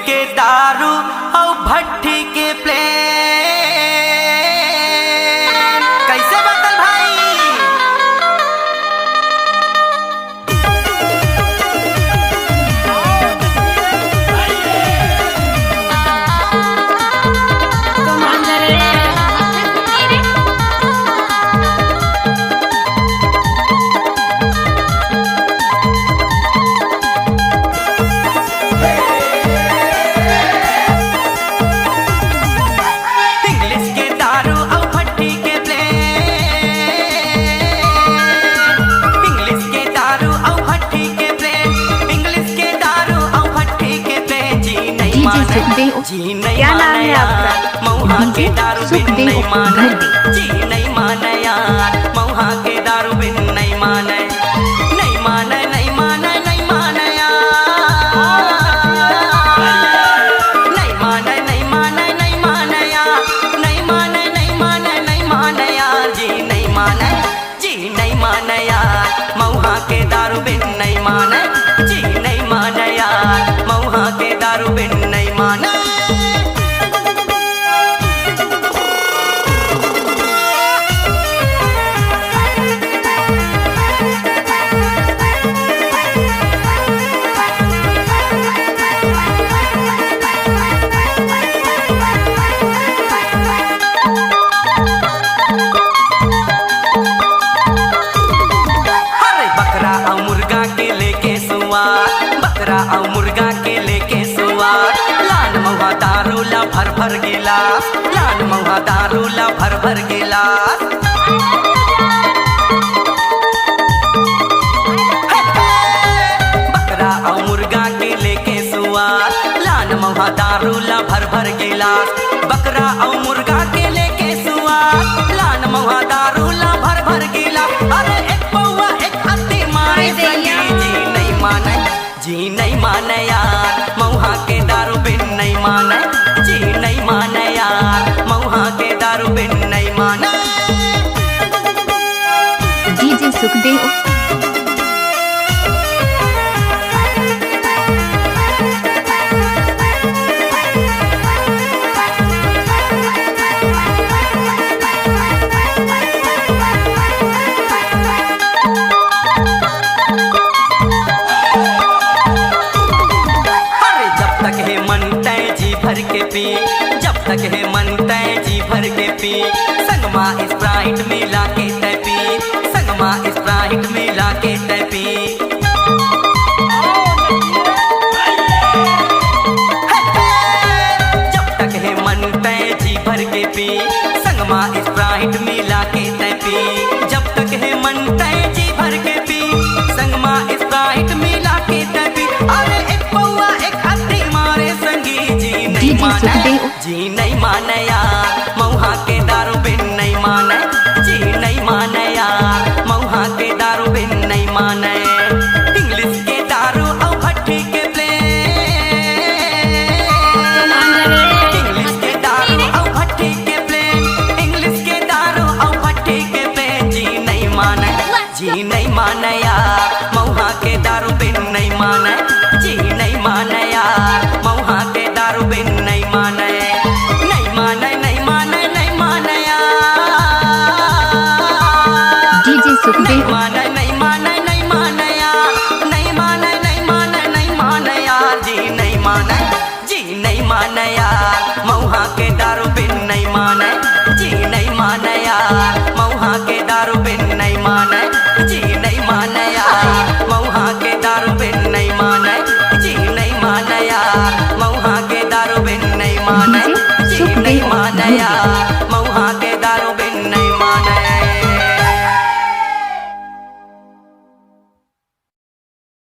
के दारू और भट्टी के प्लेन कैसे बदल भाई। क्या नाम है आपका? मऊहा के दारू बिन नहीं माने, जी नहीं माने यार, मऊहा के दारू बिन नहीं माने, नहीं माने नहीं माने नहीं माने यार, नहीं माने नहीं माने नहीं माने यार, नहीं माने नहीं माने नहीं माने यार, जी नहीं माने यार, मऊहा के दारू बिन नहीं माने, जी नहीं माने यार, मऊहा के दारू बिन नहीं माने। बकरा और मुर्गा के लेके सुआर, लाल मऊहा दारू ला भर भर गिलास, लाल मऊहा दारू ला भर भर गिलास। बकरा और मुर्गा के लेके सुआर, लाल मऊहा दारू ला भर भर गिलास, बकरा और मुर्गा के लेके सुआर, लाल मऊहा दारू ला भर भर गिलास। अरे एक पौवा एक अति मारे सगी, जी नहीं माने, जी नहीं माने यार, मऊहा के दारू बिन नहीं माने, जी नहीं माने यार, मऊहा के दारू बिन नहीं माने। डीजे सुखदेव जब तक है मन तय जी भर के पी, संगमा स्प्राइट मिला के तय पी, संगमा स्प्राइट मिला के तय पी। जब तक है मन तय जी भर के पी, संगमा स्प्राइट मिला के तय पी, जब तक है मन तय जी भर के पी, संगमा स्प्राइट मिला के तय पी। अरे एक पौवा एक हत्ती मारे संगी, जी नहीं माने यार, मऊहा के दारू बिन नहीं माने, जी नहीं माने यार, मऊहा के दारू बिन नहीं माने। इंग्लिश के दारू और भट्टी के प्लेन, इंग्लिश के दारू और भट्टी के प्लेन, इंग्लिश के दारू और भट्टी के प्लेन, जी नहीं माने, जी नहीं माने यार, मऊहा के दारू बिन नहीं माने, जी नहीं माने यार, मऊहा के दारू बिन नहीं माने, नहीं माने नहीं माने नहीं माने यार, डीजे सुखदेव नहीं माने नहीं माने नहीं माने यार, नहीं माने नहीं माने नहीं माने यार, जी नहीं माने, जी नहीं माने यार, मऊहा के दारू बिन नहीं माने, जी नहीं माने यार, मऊहा के दारू बिन नहीं माने, जी नहीं माने यार, मऊहा के दारू बिन नहीं माने, जी नहीं माने यार, मऊहा के दारू बिन नहीं माने, जी नहीं माने यार, मऊहा के दारू बिन नहीं माने।